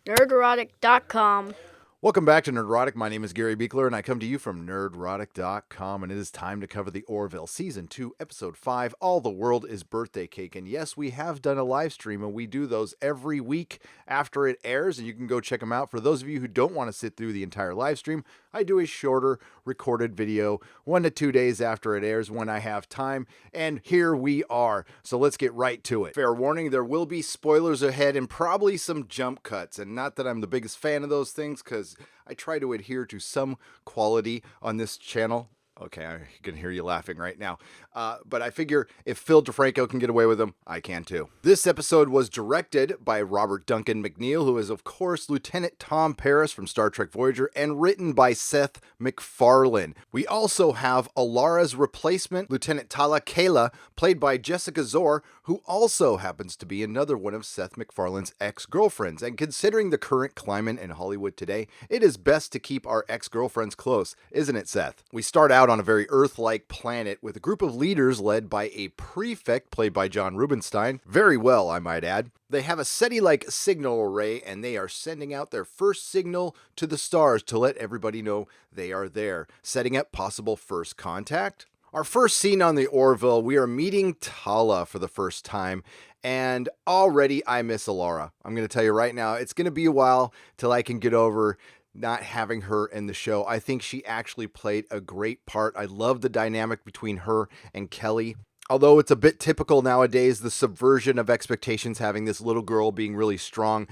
Nerderotic.com. Welcome back to Nerdrotic. My name is Gary Beekler, and I come to you from Nerdrotic.com, and it is time to cover the Orville Season 2, Episode 5, All the World is Birthday Cake. And yes, we have done a live stream, and we do those every week after it airs, and you can go check them out. For those of you who don't want to sit through the entire live stream, I do a shorter recorded video 1 to 2 days after it airs when I have time, and here we are. So let's get right to it. Fair warning, there will be spoilers ahead and probably some jump cuts, and not that I'm the biggest fan of those things, because I try to adhere to some quality on this channel. Okay, I can hear you laughing right now. But I figure if Phil DeFranco can get away with them, I can too. This episode was directed by Robert Duncan McNeil, who is, of course, Lieutenant Tom Paris from Star Trek Voyager, and written by Seth MacFarlane. We also have Alara's replacement, Lieutenant Tala Kayla, played by Jessica Zor, who also happens to be another one of Seth MacFarlane's ex-girlfriends. And considering the current climate in Hollywood today, it is best to keep our ex-girlfriends close, isn't it, Seth? We start out on a very Earth-like planet with a group of leaders led by a prefect played by John Rubinstein. Very well, I might add. They have a SETI-like signal array, and they are sending out their first signal to the stars to let everybody know they are there, setting up possible first contact. Our first scene on the Orville, we are meeting Tala for the first time, and already I miss Alara. I'm going to tell you right now, it's going to be a while till I can get over not having her in the show. I think she actually played a great part. I love the dynamic between her and Kelly. Although it's a bit typical nowadays, the subversion of expectations, having this little girl being really strong.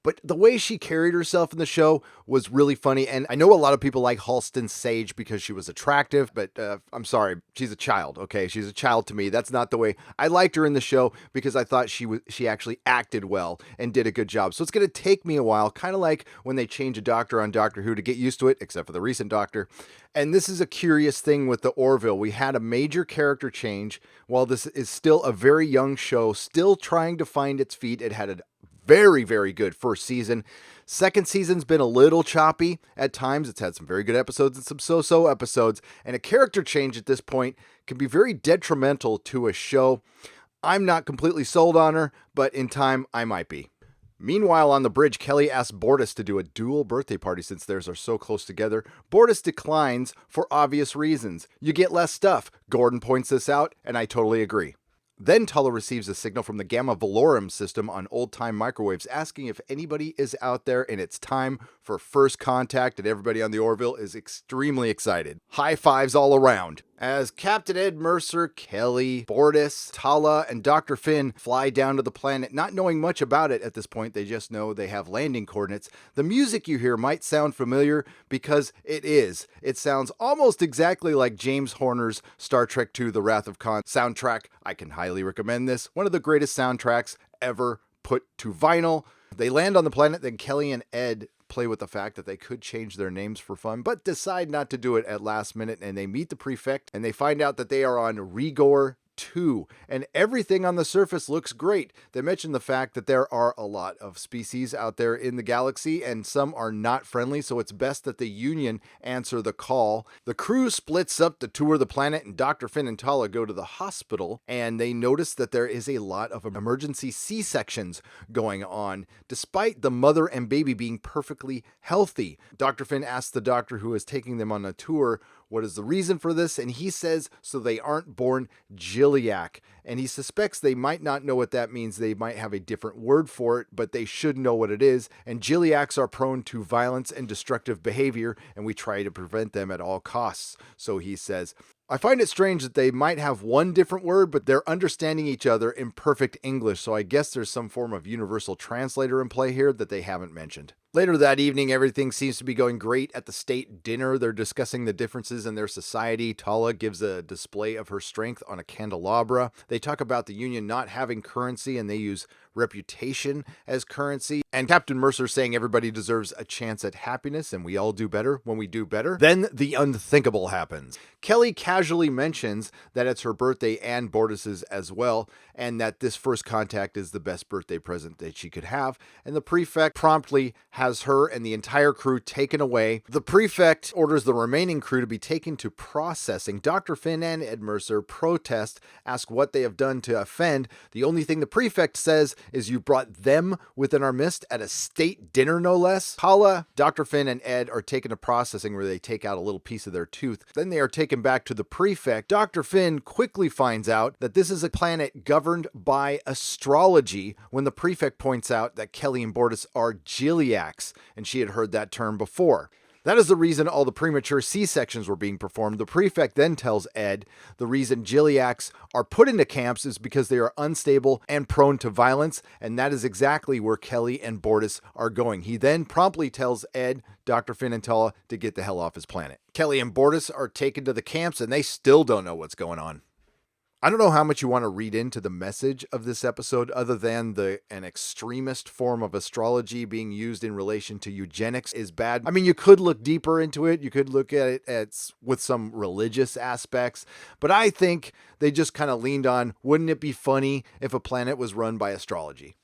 But the way she carried herself in the show was really funny. And I know a lot of people like Halston Sage because she was attractive, but I'm sorry, she's a child, okay? She's a child to me. That's not the way. I liked her in the show because I thought she actually acted well and did a good job. So it's going to take me a while, kind of like when they change a doctor on Doctor Who, to get used to it, except for the recent doctor. And this is a curious thing with the Orville. We had a major character change. While this is still a very young show, still trying to find its feet, it had a very, very good first season. Second season's been a little choppy at times. It's had some very good episodes and some so-so episodes. And a character change at this point can be very detrimental to a show. I'm not completely sold on her, but in time, I might be. Meanwhile, on the bridge, Kelly asks Bortus to do a dual birthday party since theirs are so close together. Bortus declines for obvious reasons. You get less stuff. Gordon points this out, and I totally agree. Then Tulla receives a signal from the Gamma Valorum system on old-time microwaves asking if anybody is out there, and it's time for first contact, and everybody on the Orville is extremely excited. High fives all around. As Captain Ed Mercer, Kelly, Bortus, Tala, and Dr. Finn fly down to the planet, not knowing much about it at this point, they just know they have landing coordinates. The music you hear might sound familiar because it is. It sounds almost exactly like James Horner's Star Trek II The Wrath of Khan soundtrack. I can highly recommend this. One of the greatest soundtracks ever put to vinyl. They land on the planet, then Kelly and Ed play with the fact that they could change their names for fun, but decide not to do it at last minute, and they meet the prefect, and they find out that they are on Rigor 2, and everything on the surface looks great. They mention the fact that there are a lot of species out there in the galaxy, and some are not friendly, so it's best that the Union answer the call. The crew splits up to tour the planet, and Dr. Finn and Tala go to the hospital, and they notice that there is a lot of emergency C-sections going on, despite the mother and baby being perfectly healthy. Dr. Finn asks the doctor who is taking them on a tour what is the reason for this, and he says so they aren't born Gilliac, and he suspects they might not know what that means. They might have a different word for it, but they should know what it is, and Gilliacs are prone to violence and destructive behavior, and we try to prevent them at all costs, so he says. I find it strange that they might have one different word, but they're understanding each other in perfect English, so I guess there's some form of universal translator in play here that they haven't mentioned. Later that evening, everything seems to be going great at the state dinner. They're discussing the differences in their society. Tala gives a display of her strength on a candelabra. They talk about the Union not having currency, and they use reputation as currency. And Captain Mercer saying everybody deserves a chance at happiness, and we all do better when we do better. Then the unthinkable happens. Kelly casually mentions that it's her birthday and Bortus's as well, and that this first contact is the best birthday present that she could have. And the prefect promptly has has her and the entire crew taken away. The prefect orders the remaining crew to be taken to processing. Dr. Finn and Ed Mercer protest, ask what they have done to offend. The only thing the prefect says is, you brought them within our midst at a state dinner, no less. Tala, Dr. Finn, and Ed are taken to processing, where they take out a little piece of their tooth. Then they are taken back to the prefect. Dr. Finn quickly finds out that this is a planet governed by astrology, when the prefect points out that Kelly and Bortus are Giliacs, and she had heard that term before. That is the reason all the premature C-sections were being performed. The prefect then tells Ed the reason Giliacs are put into camps is because they are unstable and prone to violence, and that is exactly where Kelly and Bortus are going. He then promptly tells Ed, Dr. Finn, and Tala to get the hell off his planet. Kelly and Bortus are taken to the camps, and they still don't know what's going on. I don't know how much you want to read into the message of this episode, other than an extremist form of astrology being used in relation to eugenics is bad. I mean, you could look deeper into it. You could look at it with some religious aspects, but I think they just kind of leaned on, wouldn't it be funny if a planet was run by astrology?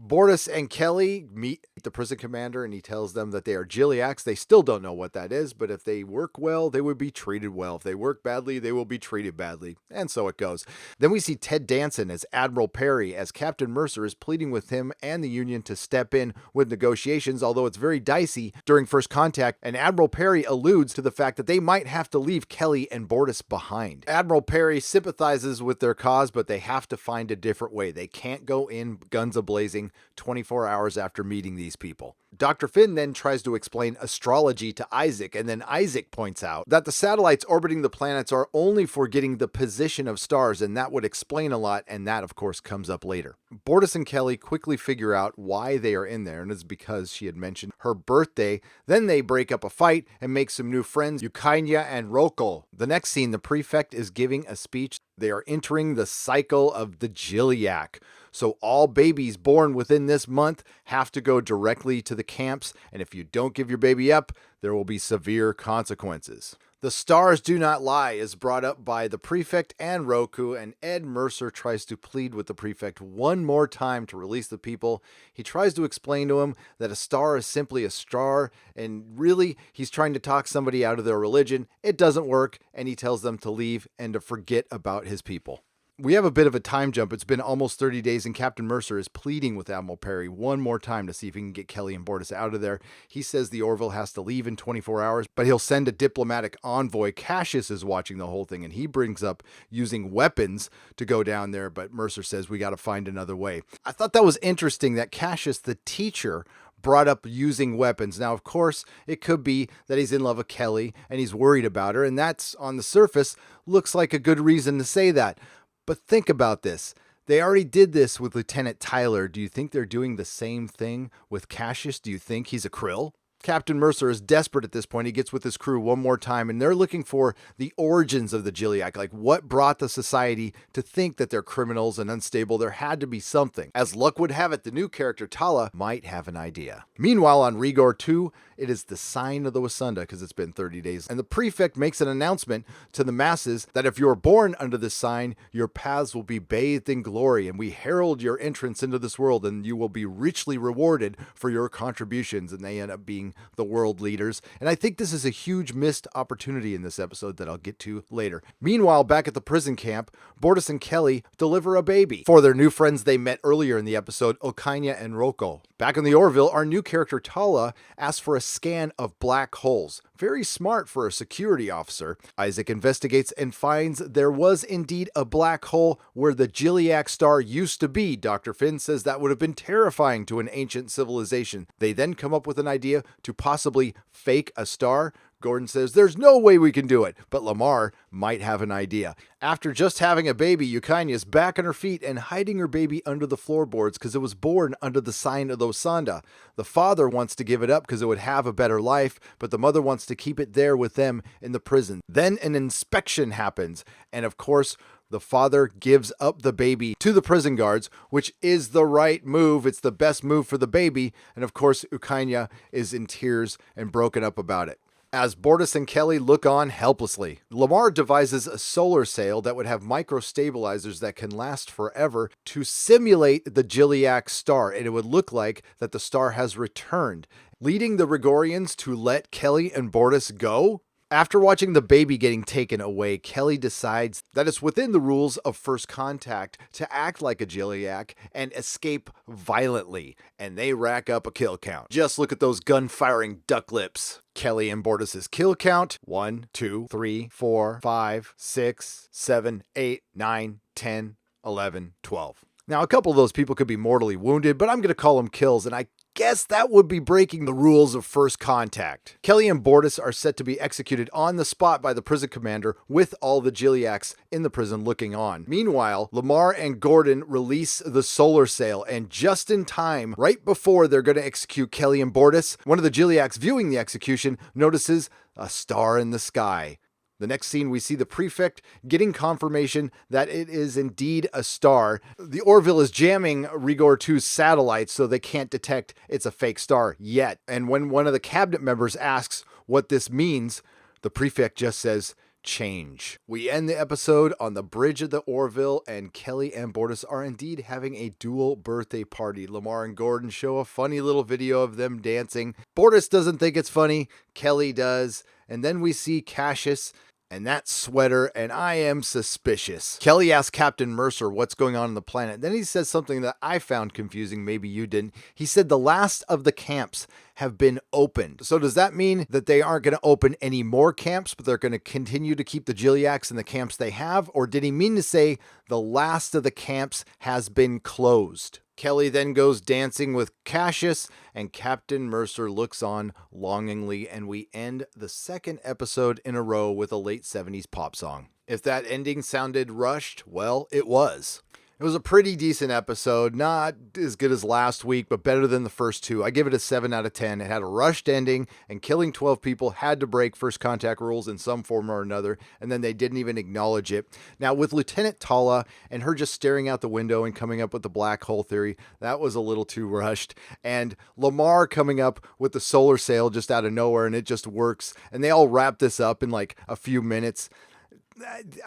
Bortus and Kelly meet the prison commander, and he tells them that they are Giliacs. They still don't know what that is, but if they work well, they would be treated well. If they work badly, they will be treated badly. And so it goes. Then we see Ted Danson as Admiral Perry, as Captain Mercer is pleading with him and the Union to step in with negotiations, although it's very dicey during first contact, and Admiral Perry alludes to the fact that they might have to leave Kelly and Bortus behind. Admiral Perry sympathizes with their cause, but they have to find a different way. They can't go in guns a-blazing 24 hours after meeting these people. Dr. Finn then tries to explain astrology to Isaac, and then Isaac points out that the satellites orbiting the planets are only for getting the position of stars, and that would explain a lot, and that, of course, comes up later. Bortus and Kelly quickly figure out why they are in there, and it's because she had mentioned her birthday. Then they break up a fight and make some new friends, Eukainia and Roko. The next scene, the prefect is giving a speech. They are entering the cycle of the Giliac. So all babies born within this month have to go directly to the camps, and if you don't give your baby up, there will be severe consequences. The stars do not lie is brought up by the prefect and Roku, and Ed Mercer tries to plead with the prefect one more time to release the people. He tries to explain to him that a star is simply a star, and really he's trying to talk somebody out of their religion. It doesn't work, and he tells them to leave and to forget about his people. We have a bit of a time jump. It's been almost 30 days, and Captain Mercer is pleading with Admiral Perry one more time to see if he can get Kelly and Bortus out of there. He says the Orville has to leave in 24 hours, but he'll send a diplomatic envoy. Cassius is watching the whole thing, and he brings up using weapons to go down there, but Mercer says we got to find another way. I thought that was interesting that Cassius, the teacher, brought up using weapons. Now, of course, it could be that he's in love with Kelly and he's worried about her, and that's, on the surface, looks like a good reason to say that. But think about this. They already did this with Lieutenant Tyler. Do you think they're doing the same thing with Cassius? Do you think he's a Krill? Captain Mercer is desperate at this point. He gets with his crew one more time, and they're looking for the origins of the Giliac. Like, what brought the society to think that they're criminals and unstable? There had to be something. As luck would have it, the new character, Tala, might have an idea. Meanwhile, on Rigor 2, it is the sign of the Wasunda, because it's been 30 days. And the prefect makes an announcement to the masses that if you're born under this sign, your paths will be bathed in glory, and we herald your entrance into this world, and you will be richly rewarded for your contributions. And they end up being the world leaders. And I think this is a huge missed opportunity in this episode that I'll get to later. Meanwhile, back at the prison camp, Bortus and Kelly deliver a baby for their new friends they met earlier in the episode, Eukainia and Roko. Back in the Orville, our new character Tala asks for a scan of black holes. Very smart for a security officer. Isaac investigates and finds there was indeed a black hole where the Giliac star used to be. Dr. Finn says that would have been terrifying to an ancient civilization. They then come up with an idea to possibly fake a star. Gordon says there's no way we can do it, but Lamar might have an idea. After just having a baby, Eukainia is back on her feet and hiding her baby under the floorboards because it was born under the sign of the Wasunda. The father wants to give it up because it would have a better life, but the mother wants to keep it there with them in the prison. Then an inspection happens, and of course, the father gives up the baby to the prison guards, which is the right move. It's the best move for the baby. And of course, Eukainia is in tears and broken up about it. as Bortus and Kelly look on helplessly. Lamar devises a solar sail that would have micro-stabilizers that can last forever to simulate the Gilliac star, and it would look like that the star has returned, leading the Rigorians to let Kelly and Bortus go. After watching the baby getting taken away, Kelly decides that it's within the rules of first contact to act like a Gilliac and escape violently, and they rack up a kill count. Just look at those gun-firing duck lips. Kelly and Bortus' kill count: 1, 2, 3, 4, 5, 6, 7, 8, 9, 10, 11, 12. Now, a couple of those people could be mortally wounded, but I'm going to call them kills, and I guess that would be breaking the rules of first contact. Kelly and Bortus are set to be executed on the spot by the prison commander, with all the Gilliacs in the prison looking on. Meanwhile, Lamar and Gordon release the solar sail, and just in time, right before they're going to execute Kelly and Bortus, one of the Gilliacs viewing the execution notices a star in the sky. The next scene, we see the prefect getting confirmation that it is indeed a star. The Orville is jamming Rigor 2's satellites so they can't detect it's a fake star yet. And when one of the cabinet members asks what this means, the prefect just says, change. We end the episode on the bridge of the Orville, and Kelly and Bortus are indeed having a dual birthday party. Lamar and Gordon show a funny little video of them dancing. Bortus doesn't think it's funny. Kelly does. And then we see Cassius and that sweater, and I am suspicious. Kelly asks Captain Mercer what's going on the planet. Then he says something that I found confusing. Maybe you didn't. He said the last of the camps have been opened. So does that mean that they aren't going to open any more camps, but they're going to continue to keep the Gilliacs in the camps they have? Or did he mean to say the last of the camps has been closed? Kelly then goes dancing with Cassius, and Captain Mercer looks on longingly, and we end the second episode in a row with a late 70s pop song. If that ending sounded rushed, well, it was. It was a pretty decent episode, not as good as last week, but better than the first two. I give it a 7 out of 10. It had a rushed ending, and killing 12 people had to break first contact rules in some form or another, and then they didn't even acknowledge it. Now, with Lieutenant Tala and her just staring out the window and coming up with the black hole theory, that was a little too rushed. And Lamar coming up with the solar sail just out of nowhere, and it just works. And they all wrap this up in like a few minutes.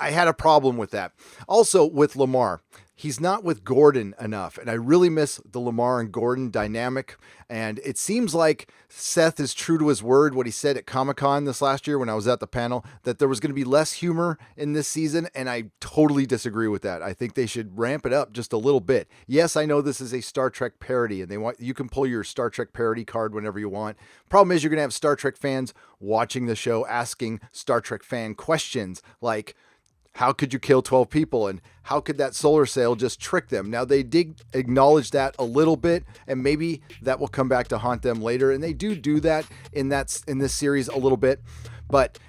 I had a problem with that. Also, with Lamar, he's not with Gordon enough, and I really miss the Lamar and Gordon dynamic. And it seems like Seth is true to his word, what he said at Comic-Con this last year when I was at the panel, that there was going to be less humor in this season, and I totally disagree with that. I think they should ramp it up just a little bit. Yes, I know this is a Star Trek parody, and you can pull your Star Trek parody card whenever you want. Problem is, you're going to have Star Trek fans watching the show asking Star Trek fan questions like, how could you kill 12 people? And how could that solar sail just trick them? Now, they did acknowledge that a little bit, and maybe that will come back to haunt them later. And they do that in this series a little bit. But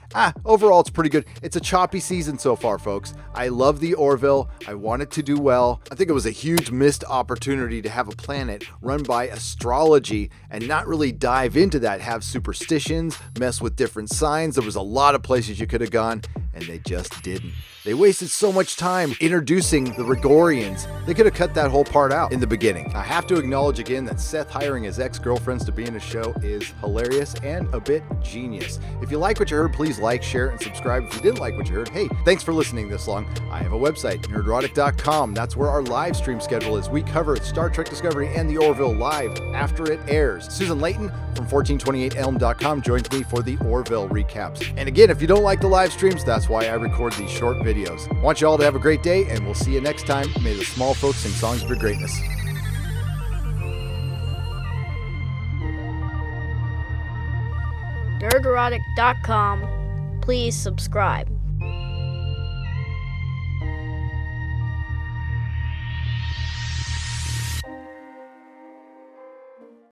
overall, it's pretty good. It's a choppy season so far, folks. I love the Orville. I want it to do well. I think it was a huge missed opportunity to have a planet run by astrology and not really dive into that, have superstitions, mess with different signs. There was a lot of places you could have gone, and they just didn't. They wasted so much time introducing the Rigorians. They could have cut that whole part out in the beginning. I have to acknowledge again that Seth hiring his ex-girlfriends to be in a show is hilarious and a bit genius. If you like what you heard, please like, share, and subscribe. If you didn't like what you heard, hey, thanks for listening this long. I have a website, nerdrotic.com. That's where our live stream schedule is. We cover Star Trek Discovery and the Orville live after it airs. Susan Layton from 1428elm.com joins me for the Orville recaps. And again, if you don't like the live streams, that's why I record these short videos. I want you all to have a great day, and we'll see you next time. May the small folks sing songs of your greatness. Nerdrotic.com. Please subscribe.